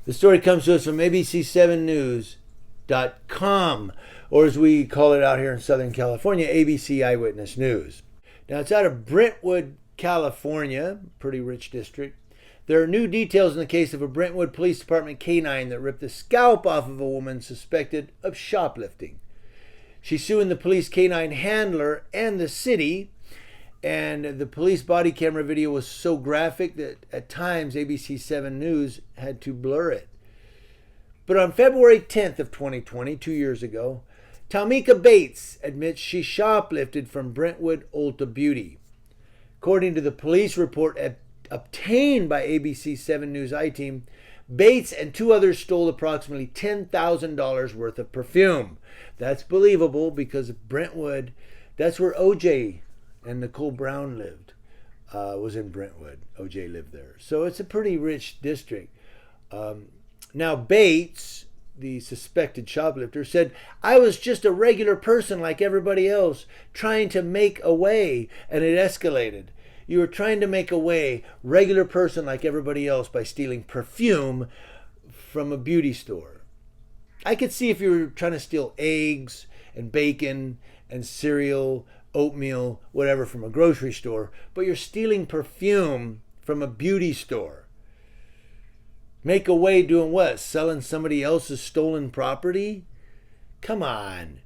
The story comes to us from ABC7news.com, or as we call it out here in Southern California, ABC Eyewitness News. Now, it's out of Brentwood, California, pretty rich district. There are new details in the case of a Brentwood Police Department canine that ripped the scalp off of a woman suspected of shoplifting. She's suing the police canine handler and the city, and the police body camera video was so graphic that at times ABC 7 News had to blur it. But on February 10th of 2020, 2 years ago, Talmika Bates admits she shoplifted from Brentwood Ulta Beauty. According to the police report obtained by ABC 7 News I-Team, Bates and two others stole approximately $10,000 worth of perfume. That's believable because Brentwood, that's where OJ and Nicole Brown lived, was in Brentwood. OJ lived there. So it's a pretty rich district. Now Bates, the suspected shoplifter, said, "I was just a regular person like everybody else, trying to make a way, and it escalated. You were trying to make a way, regular person like everybody else, by stealing perfume from a beauty store. I could see if you were trying to steal eggs and bacon and cereal, oatmeal, whatever from a grocery store, but you're stealing perfume from a beauty store. Make a way doing what? Selling somebody else's stolen property? Come on."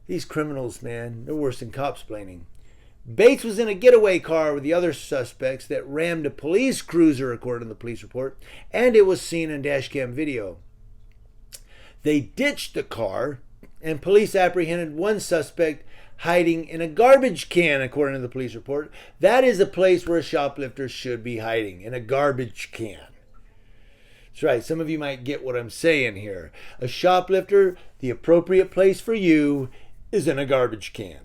These criminals, man, they're worse than cops planning. Bates was in a getaway car with the other suspects that rammed a police cruiser, according to the police report, and it was seen in dashcam video. They ditched the car, and police apprehended one suspect hiding in a garbage can, according to the police report. That is a place where a shoplifter should be hiding, in a garbage can. That's right, some of you might get what I'm saying here. A shoplifter, the appropriate place for you is in a garbage can.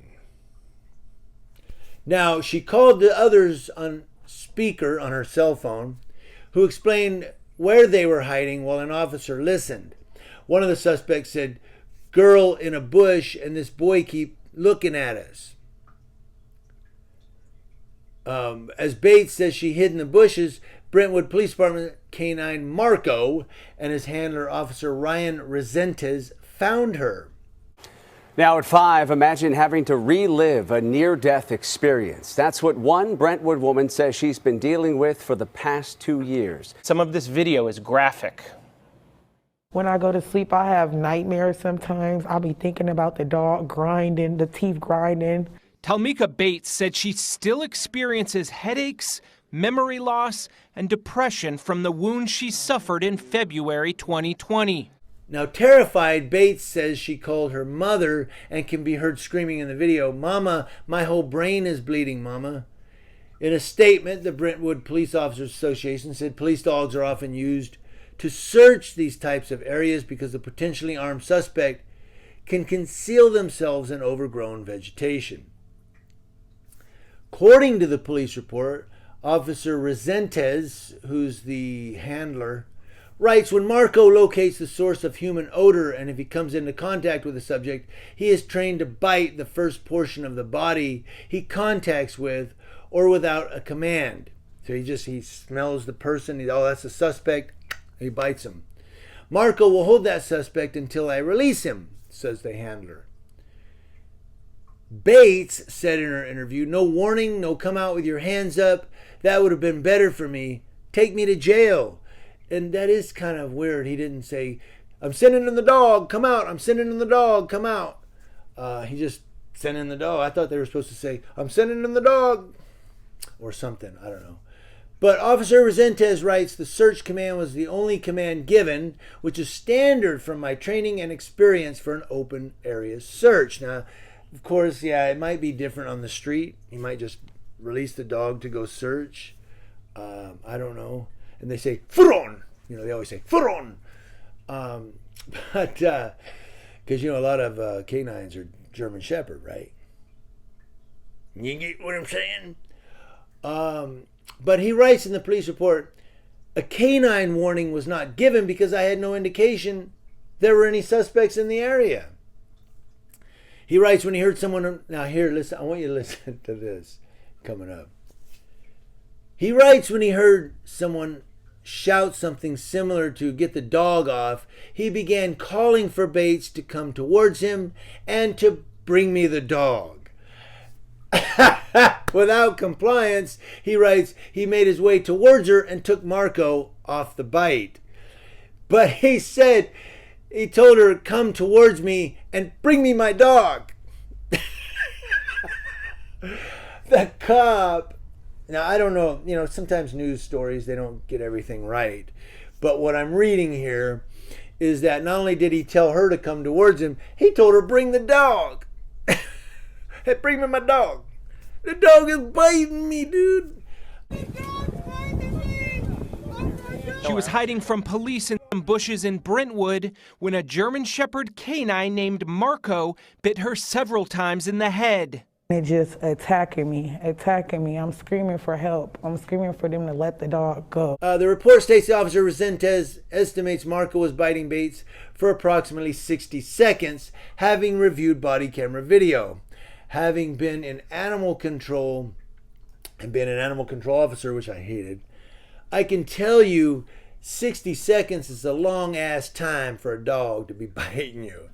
Now, she called the others on speaker on her cell phone, who explained where they were hiding while an officer listened. One of the suspects said, "Girl in a bush, and this boy keep looking at us." As Bates says she hid in the bushes, Brentwood Police Department canine Marco and his handler, Officer Ryan Resentes, found her. Now at 5, imagine having to relive a near-death experience. That's what one Brentwood woman says she's been dealing with for the past 2 years. Some of this video is graphic. When I go to sleep, I have nightmares sometimes. I'll be thinking about the dog grinding, the teeth grinding. Talmika Bates said she still experiences headaches, memory loss, and depression from the wound she suffered in February 2020. Now, terrified, Bates says she called her mother and can be heard screaming in the video, "Mama, my whole brain is bleeding, Mama." In a statement, the Brentwood Police Officers Association said police dogs are often used to search these types of areas because the potentially armed suspect can conceal themselves in overgrown vegetation. According to the police report, Officer Resentes, who's the handler, writes, "When Marco locates the source of human odor and if he comes into contact with the subject, he is trained to bite the first portion of the body he contacts with or without a command." So he smells the person, oh, that's a suspect, he bites him. "Marco will hold that suspect until I release him," says the handler. Bates said in her interview, "No warning, no come out with your hands up. That would have been better for me. Take me to jail." And that is kind of weird. He didn't say, "I'm sending in the dog, come out. I'm sending in the dog, come out." He just sent in the dog. I thought they were supposed to say, "I'm sending in the dog," or something. I don't know. But Officer Resentes writes, "The search command was the only command given, which is standard from my training and experience for an open area search." Now, of course, yeah, it might be different on the street. He might just release the dog to go search. I don't know. And they say, "Furon." They always say, "Furon." But, because, a lot of canines are German Shepherd, right? You get what I'm saying? But he writes in the police report, "A canine warning was not given because I had no indication there were any suspects in the area." He writes when he heard someone, now here, listen, I want you to listen to this coming up. He writes when he heard someone shout something similar to get the dog off, he began calling for Bates to come towards him and to bring me the dog. Without compliance, he writes, he made his way towards her and took Marco off the bite. But he said, he told her, come towards me and bring me my dog. The cop, now I don't know, sometimes news stories, they don't get everything right. But what I'm reading here is that not only did he tell her to come towards him, he told her, bring the dog. Hey, bring me my dog. The dog is biting me, dude. She was hiding from police in some bushes in Brentwood when a German Shepherd canine named Marco bit her several times in the head. It just attacking me. I'm screaming for help. I'm screaming for them to let the dog go. The report states the officer Resendez estimates Marco was biting Bates for approximately 60 seconds, having reviewed body camera video. Having been in animal control and been an animal control officer, which I hated, I can tell you 60 seconds is a long ass time for a dog to be biting you.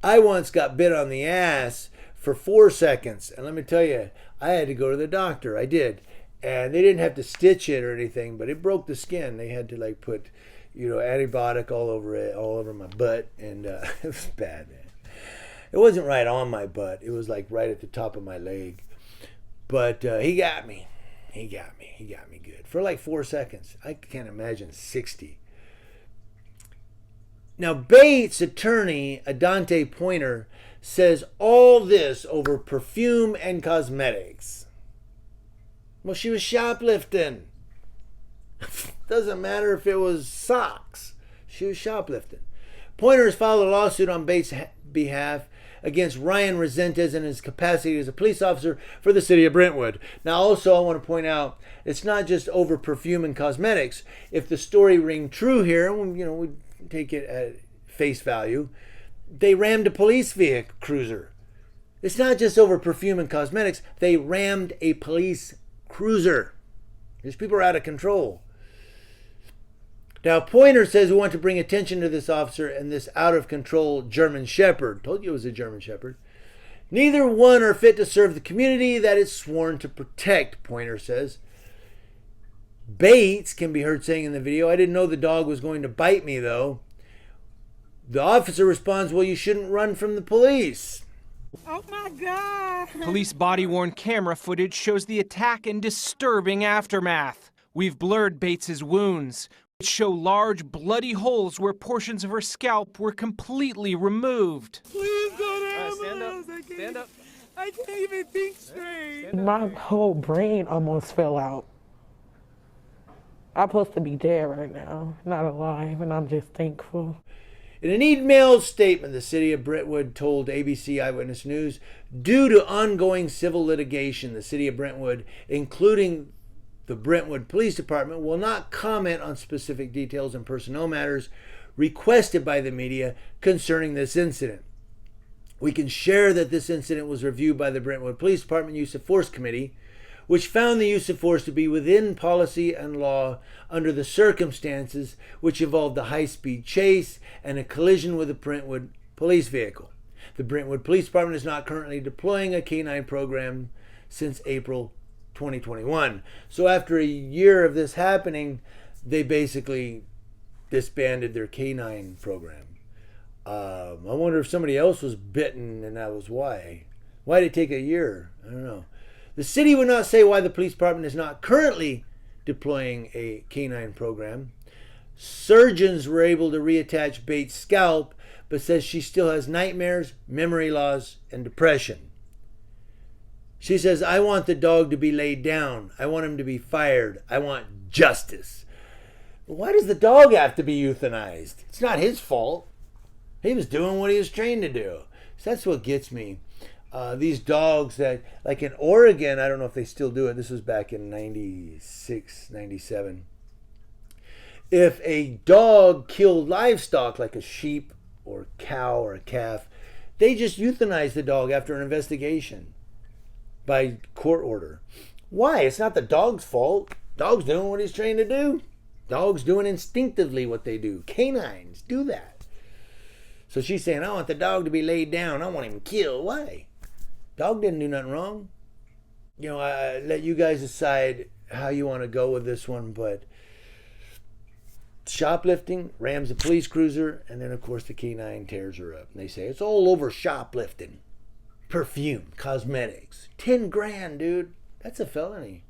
I once got bit on the ass for 4 seconds, and let me tell you, I had to go to the doctor. I did, and they didn't have to stitch it or anything, but it broke the skin. They had to put antibiotic all over it, all over my butt, and it was bad, man. It wasn't right on my butt. It was right at the top of my leg. But he got me. He got me good. For 4 seconds. I can't imagine 60. Now, Bates' attorney, Adante Pointer, says all this over perfume and cosmetics. Well, she was shoplifting. Doesn't matter if it was socks. She was shoplifting. Pointer has filed a lawsuit on Bates' behalf against Ryan Resendez in his capacity as a police officer for the city of Brentwood. Now, also, I want to point out, it's not just over perfume and cosmetics. If the story ring true here, we take it at face value, they rammed a police vehicle cruiser. It's not just over perfume and cosmetics. They rammed a police cruiser. These people are out of control. Now, Pointer says we want to bring attention to this officer and this out-of-control German Shepherd. Told you it was a German Shepherd. Neither one are fit to serve the community that it's sworn to protect, Pointer says. Bates can be heard saying in the video, I didn't know the dog was going to bite me, though. The officer responds, well, you shouldn't run from the police. Oh, my God. Police body-worn camera footage shows the attack and disturbing aftermath. We've blurred Bates's wounds, which show large bloody holes where portions of her scalp were completely removed. Please go to stand up. I can't even think straight. My whole brain almost fell out. I'm supposed to be dead right now, not alive, and I'm just thankful. In an email statement, the city of Brentwood told ABC Eyewitness News, due to ongoing civil litigation, the city of Brentwood, including the Brentwood Police Department, will not comment on specific details and personnel matters requested by the media concerning this incident. We can share that this incident was reviewed by the Brentwood Police Department Use of Force Committee, which found the use of force to be within policy and law under the circumstances, which involved a high-speed chase and a collision with a Brentwood police vehicle. The Brentwood Police Department is not currently deploying a K-9 program since April 2021. So after a year of this happening, they basically disbanded their K-9 program. I wonder if somebody else was bitten and that was why. Why did it take a year? I don't know. The city would not say why the police department is not currently deploying a K-9 program. Surgeons were able to reattach Bates' scalp, but says she still has nightmares, memory loss, and depression. She says, I want the dog to be laid down. I want him to be fired. I want justice. Why does the dog have to be euthanized? It's not his fault. He was doing what he was trained to do. So that's what gets me. These dogs that, like in Oregon, I don't know if they still do it. This was back in 96, 97. If a dog killed livestock, like a sheep or cow or a calf, they just euthanize the dog after an investigation by court order. Why? It's not the dog's fault. Dog's doing what he's trained to do. Dogs doing instinctively what they do. Canines do that. So she's saying, I want the dog to be laid down. I want him killed. Why? Dog didn't do nothing wrong. You know, I let you guys decide how you want to go with this one, but shoplifting, rams a police cruiser, and then of course the canine tears her up. And they say, it's all over shoplifting. Perfume, cosmetics, 10 grand, dude. That's a felony.